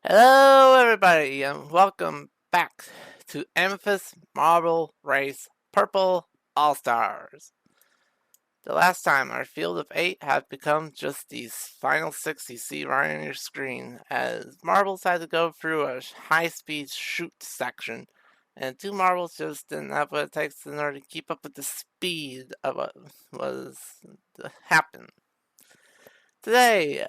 Hello, everybody, and welcome back to Amethyst Marble Race Purple All-Stars. The last time, our field of 8 had become just these final 6 you see right on your screen, as marbles had to go through a high-speed shoot section, and 2 marbles just didn't have what it takes in order to keep up with the speed of what was to happen. Today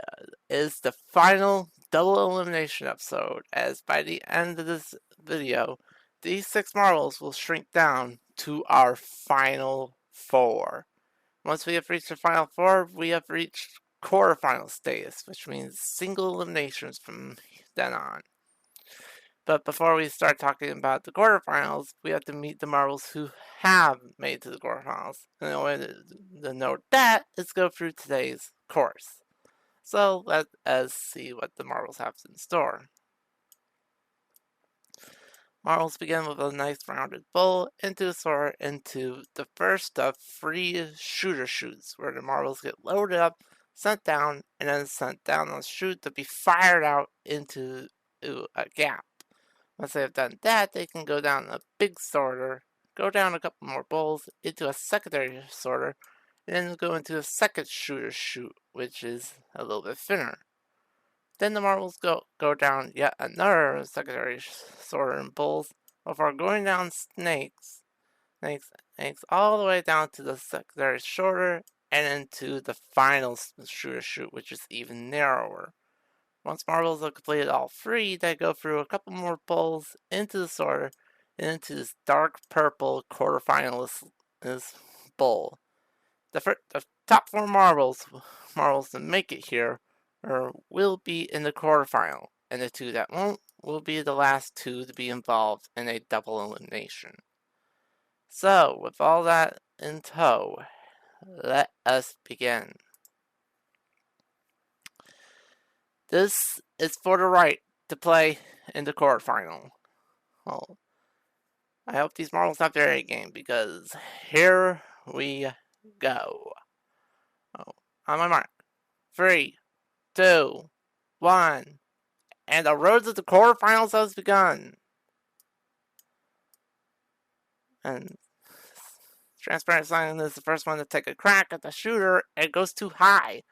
is the final double elimination episode, as by the end of this video, these 6 marbles will shrink down to our final 4. Once we have reached the final 4, we have reached quarterfinal status, which means single eliminations from then on. But before we start talking about the quarterfinals, we have to meet the marbles who have made it to the quarterfinals. And the way to note that is go through today's course. So let us see what the marbles have in store. Marbles begin with a nice rounded bowl into the sword into the first of 3 shooter shoots, where the marbles get loaded up, sent down, and then sent down on the chute to be fired out into a gap. Once they have done that, they can go down a big sorter, go down a couple more bowls into a secondary sorter, and then go into a second shooter chute, which is a little bit thinner. Then the marbles go down yet another secondary sorter in bowls before going down snakes all the way down to the secondary sorter and into the final shooter chute, which is even narrower. Once marbles have completed all 3, they go through a couple more bowls into the sorter and into this dark purple quarterfinalist bowl. The top 4 marbles to make it here will be in the quarterfinal, and the 2 that won't will be the last 2 to be involved in a double elimination. So, with all that in tow, let us begin. This is for the right to play in the quarterfinal. Well, I hope these marbles have their A game, because here we go. On my mark. 3, 2, 1, and the road to the quarterfinals has begun. And Transparent Cyan is the first one to take a crack at the shooter. It goes too high.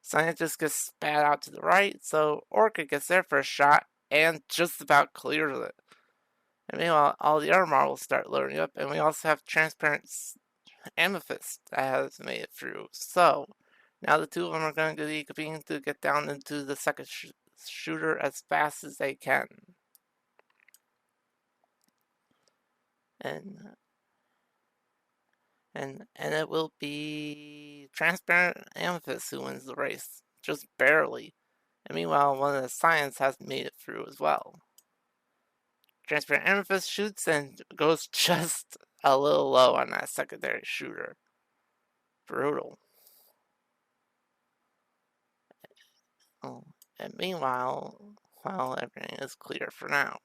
Cyan just gets spat out to the right, so Orchid gets their first shot and just about clears it. And meanwhile, all the other marbles start loading up, and we also have Transparent Amethyst that has made it through. So, now the 2 of them are going to be competing to get down into the second shooter as fast as they can. And it will be Transparent Amethyst who wins the race, just barely. And meanwhile, one of the Cyans has made it through as well. Transparent Amethyst shoots and goes just a little low on that secondary shooter. Brutal. Oh, and meanwhile, well, everything is clear for now.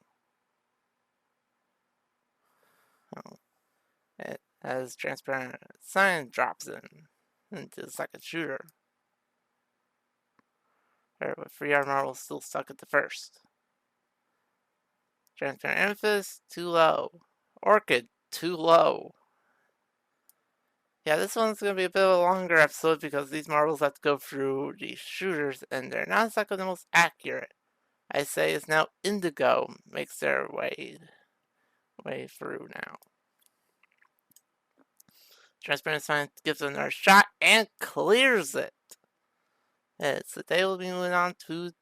Oh, as Transparent Cyan drops into the second shooter. With 3 marbles still stuck at the first. Transparent Amethyst, too low. Orchid, too low. Yeah, this one's going to be a bit of a longer episode because these marbles have to go through these shooters and they're not exactly the most accurate. I say it's now Indigo makes their way through now. Transparent Cyan gives it another shot and clears it. So they will be moving on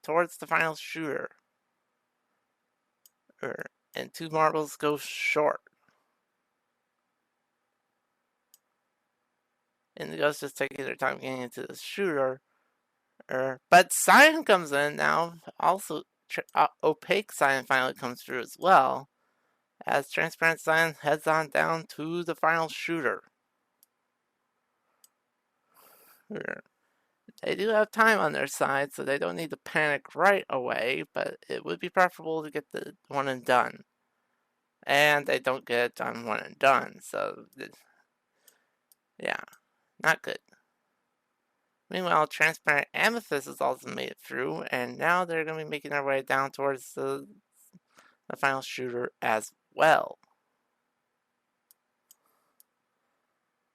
towards the final shooter. And 2 marbles go short. Indigo's just taking their time getting into the shooter. But Cyan comes in now. Also, Opaque Cyan finally comes through as well. As Transparent Cyan heads on down to the final shooter. They do have time on their side, so they don't need to panic right away, but it would be preferable to get the one and done. And they don't get it done one and done, so yeah, not good. Meanwhile, transparent Amethyst has also made it through, and now they're going to be making their way down towards the final shooter as well.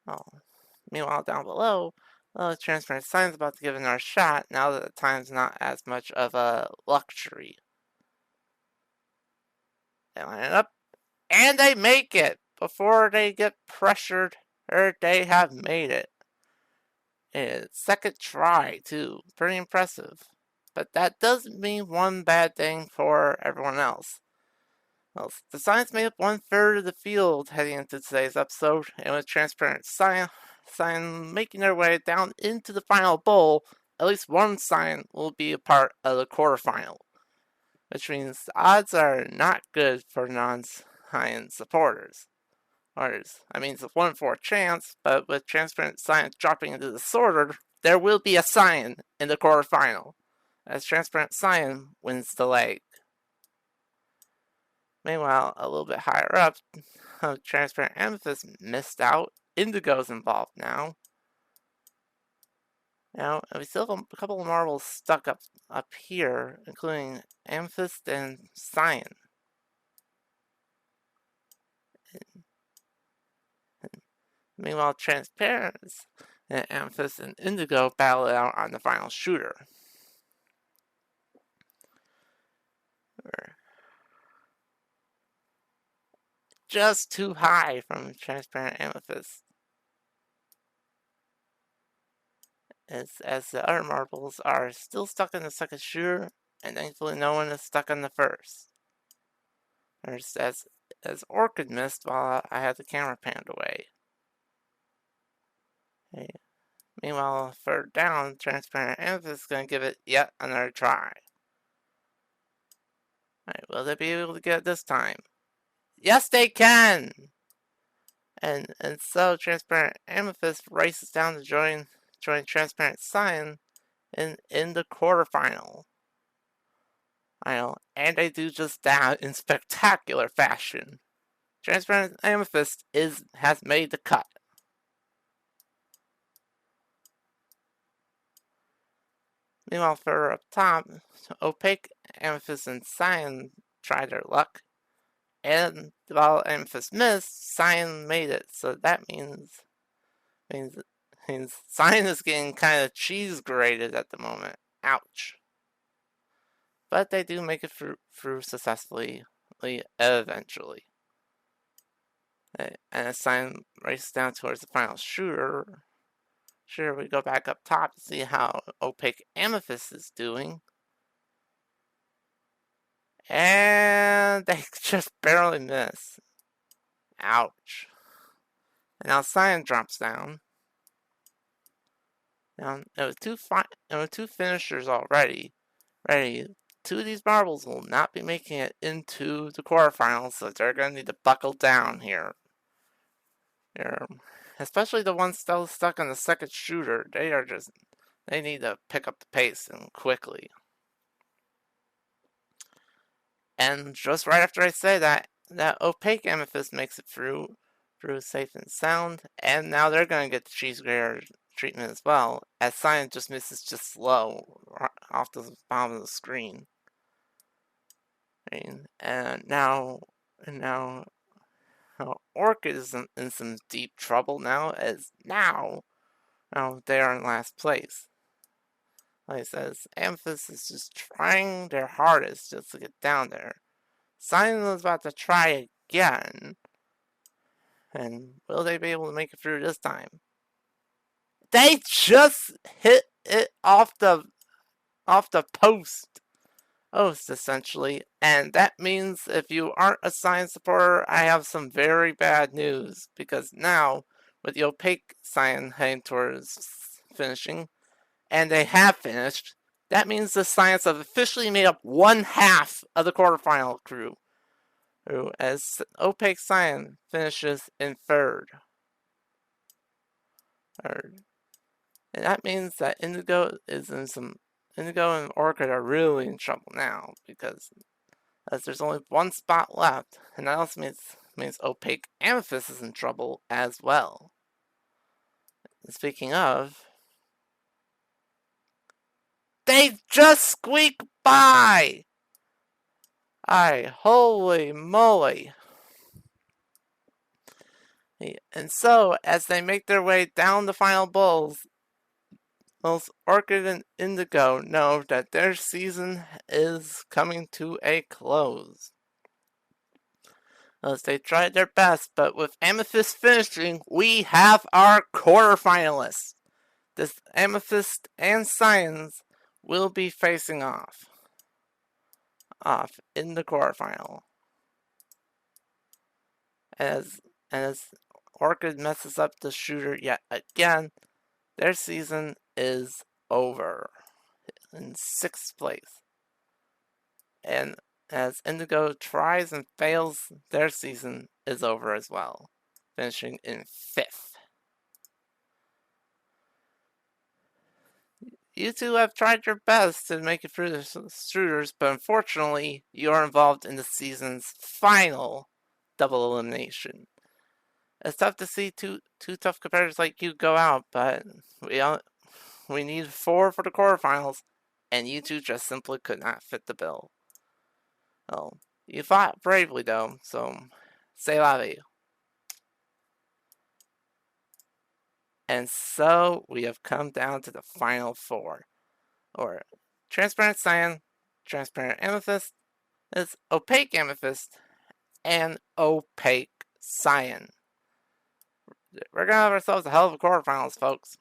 Oh. Meanwhile, down below, transparent Cyan's about to give another shot now that the time's not as much of a luxury. They line it up, and they make it before they get pressured, or they have made it. It's second try, too. Pretty impressive. But that does mean one bad thing for everyone else. Well, the Cyans made up 1/3 of the field heading into today's episode, and with transparent Cyan making their way down into the final bowl, at least one Cyan will be a part of the quarterfinal, which means the odds are not good for non-Cyan supporters. I mean, it's a 1 in 4 chance, but with transparent Cyan dropping into the sorter, there will be a Cyan in the quarterfinal, as transparent Cyan wins the leg. Meanwhile, a little bit higher up, transparent Amethyst missed out. Indigo's involved now. Now, we still have a couple of marbles stuck up here, including Amethyst and Cyan. Meanwhile, Transparent and Amethyst and Indigo battle it out on the final shooter. Just too high from Transparent Amethyst. As the other marbles are still stuck in the second shooter, and thankfully no one is stuck on the first. As Orchid missed while I had the camera panned away. Hey. Meanwhile, further down, Transparent Amethyst is going to give it yet another try. Alright, will they be able to get it this time? Yes, they can! And so Transparent Amethyst races down to join Transparent Cyan in the quarterfinal. I know, and they do just that in spectacular fashion. Transparent Amethyst has made the cut. Meanwhile, further up top, Opaque Amethyst and Cyan try their luck. And while Amethyst missed, Cyan made it. So that means Cyan is getting kind of cheese grated at the moment. Ouch. But they do make it through successfully eventually. And as Cyan races down towards the final shooter, we go back up top to see how Opaque Amethyst is doing. And they just barely miss. Ouch. And now Cyan drops down. Now, there were two finishers already. Two of these marbles will not be making it into the quarterfinals, so they're going to need to buckle down here. Especially the ones still stuck on the second shooter. They need to pick up the pace and quickly. And just right after I say that Opaque Amethyst makes it through safe and sound, and now they're going to get the cheese grater treatment as well, as Cyan just misses just low off the bottom of the screen. And now Orchid is in some deep trouble now, as now they are in last place. Like I said, Amethyst is just trying their hardest just to get down there. Cyan is about to try again. And will they be able to make it through this time? They just hit it off the post. Essentially. And that means if you aren't a Cyan supporter, I have some very bad news. Because now, with the Opaque Cyan heading towards finishing, and they have finished, that means the Cyans have officially made up 1/2 of the quarterfinal crew. As Opaque Cyan finishes in third. And that means that Indigo and Orchid are really in trouble now, because as there's only one spot left, and that also means Opaque Amethyst is in trouble as well. And speaking of, They just squeak by! Holy moly. And so, as they make their way down the final bowls, both Orchid and Indigo know that their season is coming to a close. As they tried their best, but with Amethyst finishing, we have our quarterfinalists. This Amethyst and Science will be facing off in the quarterfinal. As Orchid messes up the shooter yet again, their season is over in 6th place. And as Indigo tries and fails, their season is over as well, finishing in 5th. You two have tried your best to make it through the shooters, but unfortunately, you are involved in the season's final double elimination. It's tough to see two tough competitors like you go out, but we need 4 for the quarterfinals, and you two just simply could not fit the bill. Oh, you fought bravely though, so c'est la vie. And so we have come down to the final 4, or transparent cyan, transparent amethyst, is opaque amethyst, and opaque cyan. We're gonna have ourselves a hell of a quarterfinals, folks.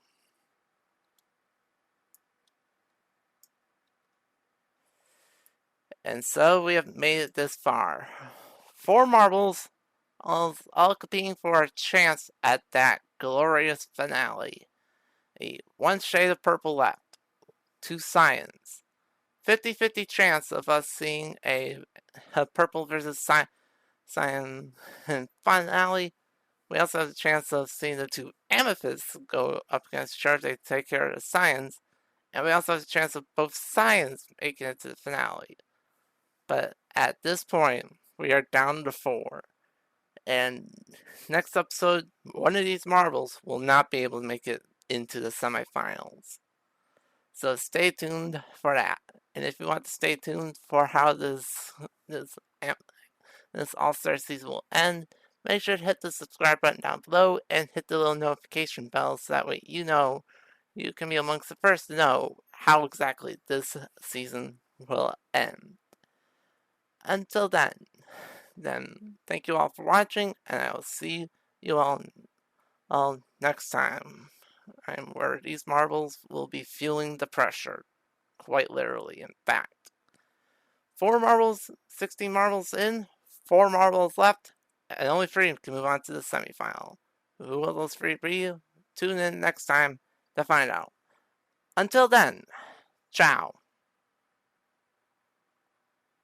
And so we have made it this far. 4 marbles, all competing for a chance at that glorious finale. 1 shade of purple left. 2 cyans. 50-50 chance of us seeing a purple versus cyan finale. We also have a chance of seeing the 2 amethysts go up against each other. They take care of the cyans. And we also have a chance of both cyans making it to the finale. But at this point, we are down to 4. And next episode, one of these marbles will not be able to make it into the semifinals. So stay tuned for that. And if you want to stay tuned for how this All-Star season will end, make sure to hit the subscribe button down below and hit the little notification bell so that way you can be amongst the first to know how exactly this season will end. Until then, thank you all for watching, and I will see you all next time. Where these marbles will be feeling the pressure. Quite literally, in fact. 4 marbles, 16 marbles in, 4 marbles left, and only 3 can move on to the semifinal. Who will those 3 be? Tune in next time to find out. Until then, ciao.